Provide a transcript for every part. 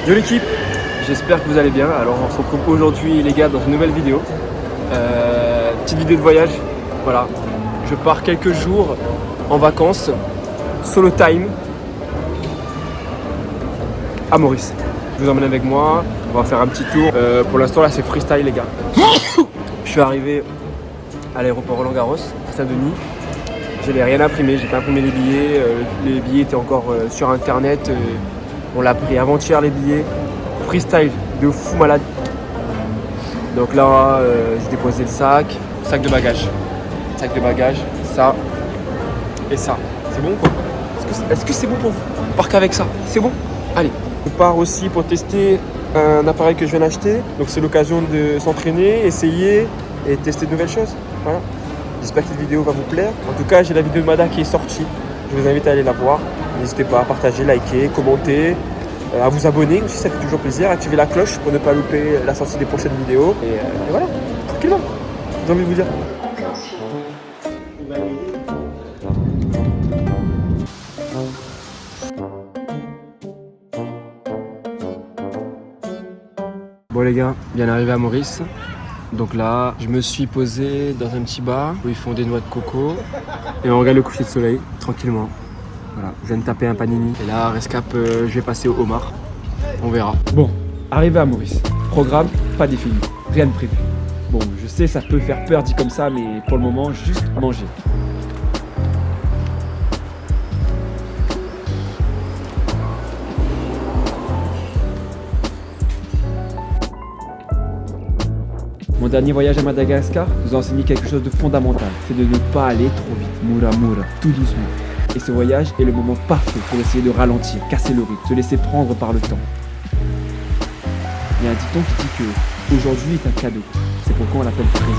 Yo l'équipe, j'espère que vous allez bien. Alors on se retrouve aujourd'hui les gars dans une nouvelle vidéo. Petite vidéo de voyage. Voilà, je pars quelques jours en vacances, solo time à Maurice. Je vous emmène avec moi, on va faire un petit tour. Pour l'instant là c'est freestyle les gars. Je suis arrivé à l'aéroport Roland-Garros, à Saint-Denis. Je n'ai rien imprimé, j'ai pas imprimé les billets étaient encore sur internet. On l'a pris avant-hier les billets. Freestyle de fou malade. Donc là j'ai déposé le sac de bagages. Sac de bagages, ça et ça. C'est bon quoi? Est-ce que c'est bon pour vous? On part qu'avec ça, c'est bon? Allez, on part aussi pour tester un appareil que je viens d'acheter. Donc c'est l'occasion de s'entraîner, essayer et tester de nouvelles choses. Voilà. J'espère que cette vidéo va vous plaire. En tout cas, j'ai la vidéo de Mada qui est sortie. Je vous invite à aller la voir. N'hésitez pas à partager, liker, commenter, à vous abonner aussi, ça fait toujours plaisir. Activez la cloche pour ne pas louper la sortie des prochaines vidéos. Et voilà, tranquillement. J'ai envie de vous dire. Bon les gars, bien arrivé à Maurice. Donc là, je me suis posé dans un petit bar où ils font des noix de coco et on regarde le coucher de soleil tranquillement. Voilà, je viens de taper un panini et là, rescap, je vais passer au homard. On verra. Bon, arrivé à Maurice. Programme pas défini, rien de prévu. Bon, je sais, ça peut faire peur dit comme ça, mais pour le moment, juste manger. Mon dernier voyage à Madagascar nous a enseigné quelque chose de fondamental, c'est de ne pas aller trop vite, mura mura, tout doucement. Et ce voyage est le moment parfait pour essayer de ralentir, casser le rythme, se laisser prendre par le temps. Il y a un dicton qui dit que aujourd'hui est un cadeau, c'est pourquoi on l'appelle présent.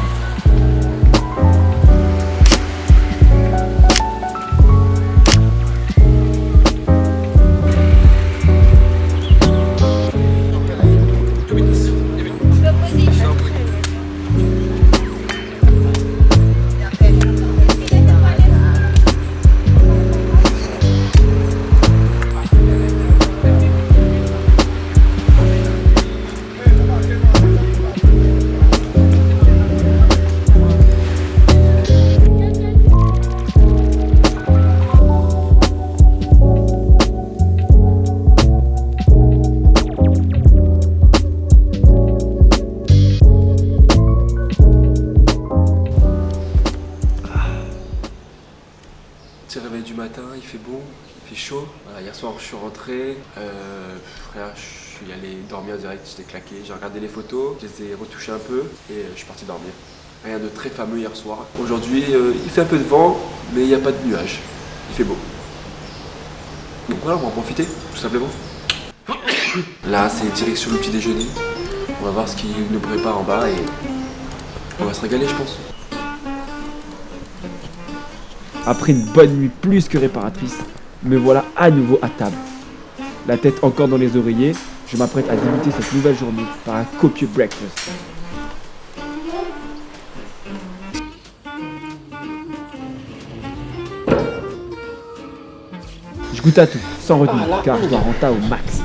Petit réveil du matin, il fait bon, il fait chaud. Voilà, hier soir je suis rentré, je suis allé dormir direct, j'étais claqué. J'ai regardé les photos, je les ai retouchées un peu et je suis parti dormir. Rien de très fameux hier soir. Aujourd'hui il fait un peu de vent, mais il n'y a pas de nuages. Il fait beau. Donc voilà, on va en profiter, tout simplement. Là c'est direction le petit déjeuner. On va voir ce qu'il nous prépare en bas et on va se régaler je pense. Après une bonne nuit plus que réparatrice, me voilà à nouveau à table. La tête encore dans les oreillers, je m'apprête à débuter cette nouvelle journée par un copieux breakfast. Je goûte à tout, sans retenue, car je dois rentrer au max.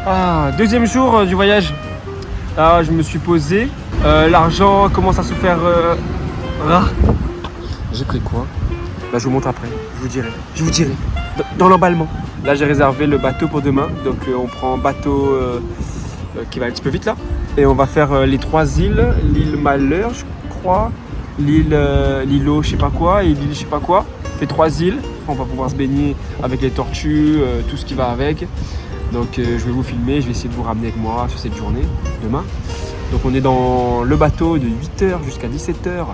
Ah, deuxième jour du voyage. Là, je me suis posé. L'argent commence à se faire rare. J'ai pris quoi? Bah, je vous montre après. Je vous dirai. Dans l'emballement. Là, j'ai réservé le bateau pour demain. Donc, on prend un bateau qui va un petit peu vite là. Et on va faire les 3 îles. L'île Malheur, je crois. L'îlot, je sais pas quoi. Et l'île, je sais pas quoi. On fait 3 îles. On va pouvoir se baigner avec les tortues, tout ce qui va avec. Donc je vais vous filmer, je vais essayer de vous ramener avec moi sur cette journée, demain. Donc on est dans le bateau de 8h jusqu'à 17h.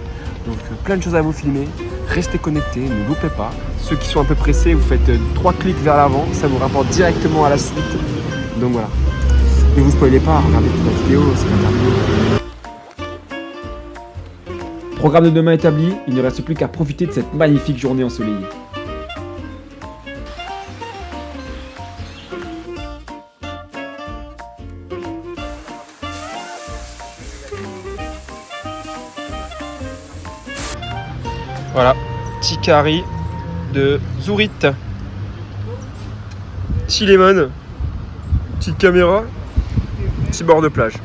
Donc plein de choses à vous filmer. Restez connectés, ne loupez pas. Ceux qui sont un peu pressés, vous faites 3 clics vers l'avant, ça vous rapporte directement à la suite. Donc voilà. Ne vous spoilez pas, regardez toute la vidéo, c'est pas terminé. Programme de demain établi, il ne reste plus qu'à profiter de cette magnifique journée ensoleillée. Voilà, petit carré de Zourit. Petit lemon, petite caméra, petit bord de plage.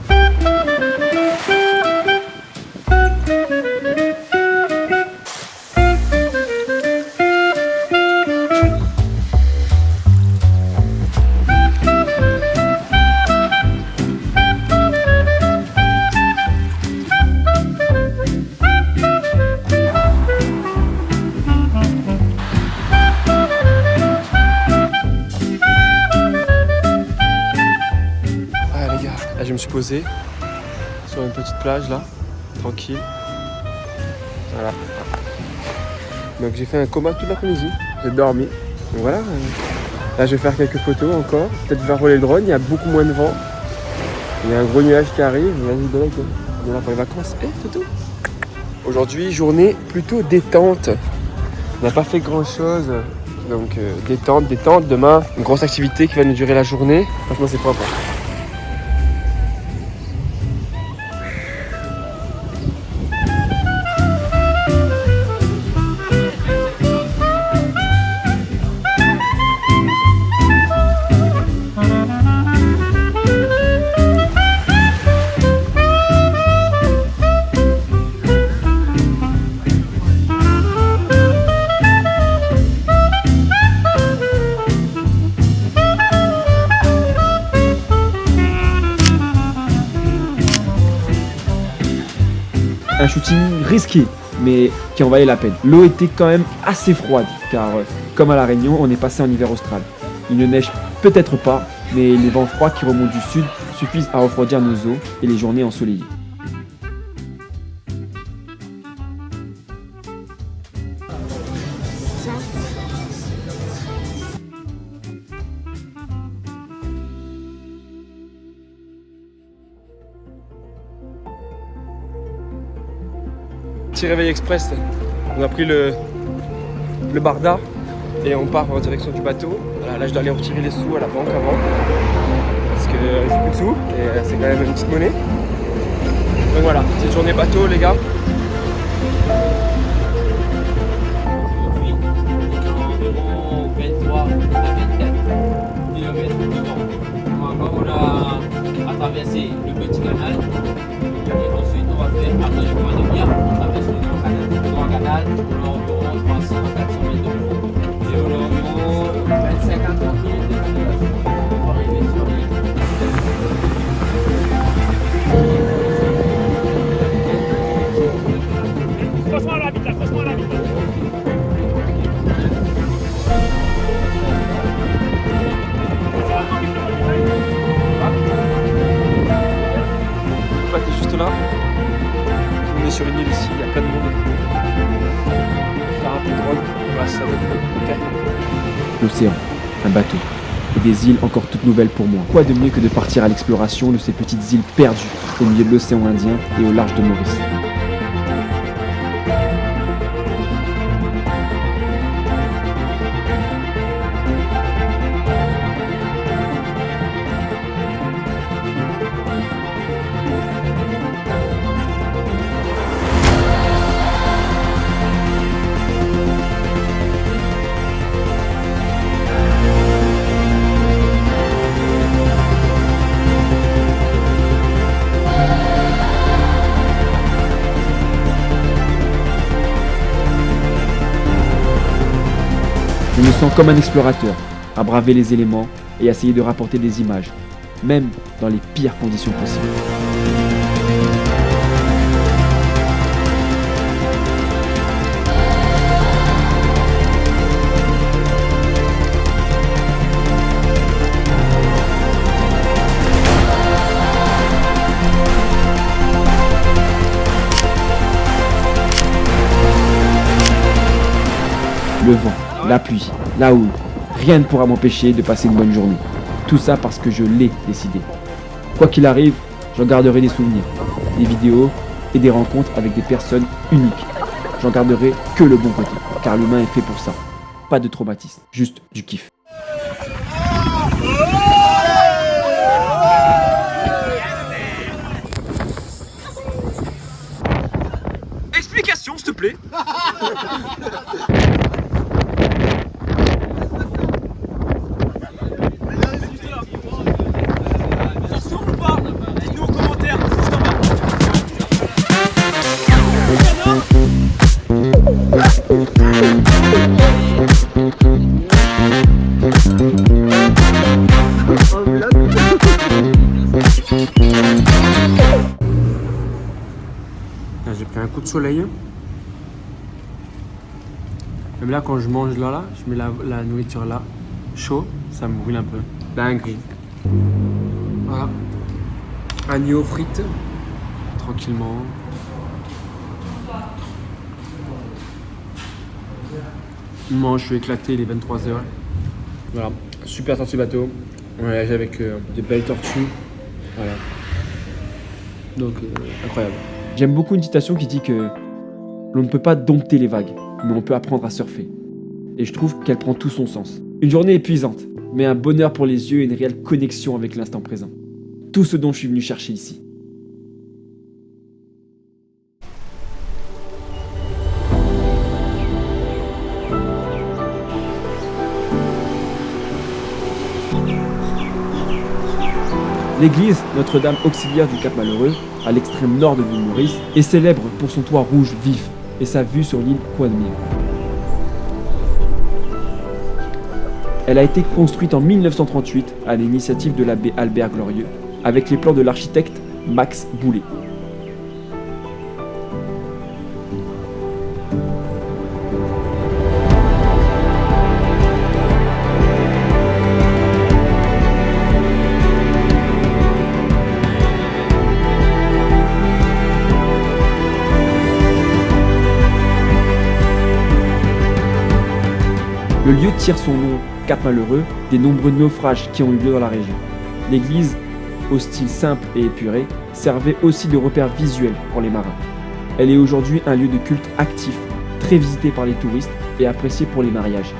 Je me suis posé sur une petite plage là, tranquille. Voilà. Donc j'ai fait un coma toute l'après-midi, j'ai dormi. Donc voilà. Là je vais faire quelques photos encore, peut-être faire voler le drone, il y a beaucoup moins de vent. Il y a un gros nuage qui arrive, vas-y de là, on est là pour les vacances. Toto. Aujourd'hui, journée plutôt détente. On n'a pas fait grand chose. Donc détente. Demain, une grosse activité qui va nous durer la journée. Franchement c'est propre. Un shooting risqué, mais qui en valait la peine. L'eau était quand même assez froide, car comme à La Réunion, on est passé en hiver austral. Il ne neige peut-être pas, mais les vents froids qui remontent du sud suffisent à refroidir nos eaux et les journées ensoleillées. Petit réveil express, on a pris le barda et on part en direction du bateau. Voilà, là je dois aller retirer les sous à la banque avant parce que j'ai plus de sous et c'est quand même une petite monnaie. Donc voilà, petite journée bateau les gars. Aujourd'hui, environ 23 à 24 km de vent. On a traversé le petit canal et ensuite on va faire aménagement de bière. On traverse le grand canal, on a environ 300-400 mètres de fond et on a environ 25 à 30 minutes de navigation pour arriver sur l'île. Franchement, la vite, franchement, la vite. Le bateau est juste là. On est sur une île ici, il y a plein de monde. Faire un peu de drogue, voilà, ça va être calme. L'océan, un bateau, et des îles encore toutes nouvelles pour moi. Quoi de mieux que de partir à l'exploration de ces petites îles perdues au milieu de l'océan Indien et au large de Maurice. Je me sens comme un explorateur, à braver les éléments et à essayer de rapporter des images, même dans les pires conditions possibles. vent, la pluie, la houle, rien ne pourra m'empêcher de passer une bonne journée. Tout ça parce que je l'ai décidé. Quoi qu'il arrive, j'en garderai des souvenirs, des vidéos et des rencontres avec des personnes uniques. J'en garderai que le bon côté, car l'humain est fait pour ça. Pas de traumatisme, juste du kiff. Explication, s'il te plaît. Ça ressemble ou pas? Dites-nous en commentaire, juste en bas. J'ai pris un coup de soleil. Même là, quand je mange là, je mets la nourriture là, chaud, ça me brûle un peu. Dinguerie. Voilà. Agneau frites, tranquillement. Moi, je suis éclaté, il est 23h. Voilà, super sortie bateau. On a nagé avec des belles tortues. Voilà. Donc, incroyable. J'aime beaucoup une citation qui dit que l'on ne peut pas dompter les vagues, mais on peut apprendre à surfer. Et je trouve qu'elle prend tout son sens. Une journée épuisante, mais un bonheur pour les yeux et une réelle connexion avec l'instant présent. Tout ce dont je suis venu chercher ici. L'église Notre-Dame Auxiliaire du Cap-Malheureux, à l'extrême nord de l'île Maurice, est célèbre pour son toit rouge vif et sa vue sur l'île Coadmire. Elle a été construite en 1938 à l'initiative de l'abbé Albert Glorieux, avec les plans de l'architecte Max Boulet. Le lieu tire son nom, Cap-Malheureux, des nombreux naufrages qui ont eu lieu dans la région. L'église, au style simple et épuré, servait aussi de repère visuel pour les marins. Elle est aujourd'hui un lieu de culte actif, très visité par les touristes et apprécié pour les mariages.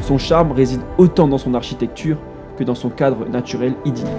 Son charme réside autant dans son architecture que dans son cadre naturel idyllique.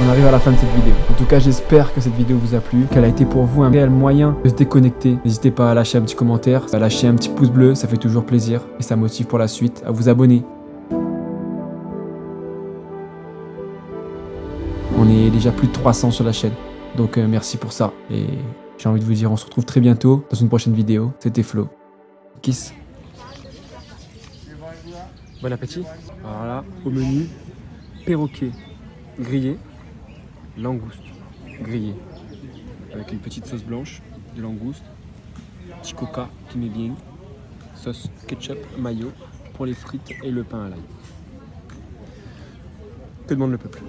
On arrive à la fin de cette vidéo. En tout cas, j'espère que cette vidéo vous a plu, qu'elle a été pour vous un réel moyen de se déconnecter. N'hésitez pas à lâcher un petit commentaire, à lâcher un petit pouce bleu, ça fait toujours plaisir et ça motive pour la suite, à vous abonner. On est déjà plus de 300 sur la chaîne, donc merci pour ça. Et j'ai envie de vous dire, on se retrouve très bientôt dans une prochaine vidéo. C'était Flo. Kiss. Bon appétit. Alors là, au menu, perroquet grillé, langouste grillé, avec une petite sauce blanche de langouste, petit coca qui met bien, sauce ketchup, mayo pour les frites et le pain à l'ail. Que demande le peuple?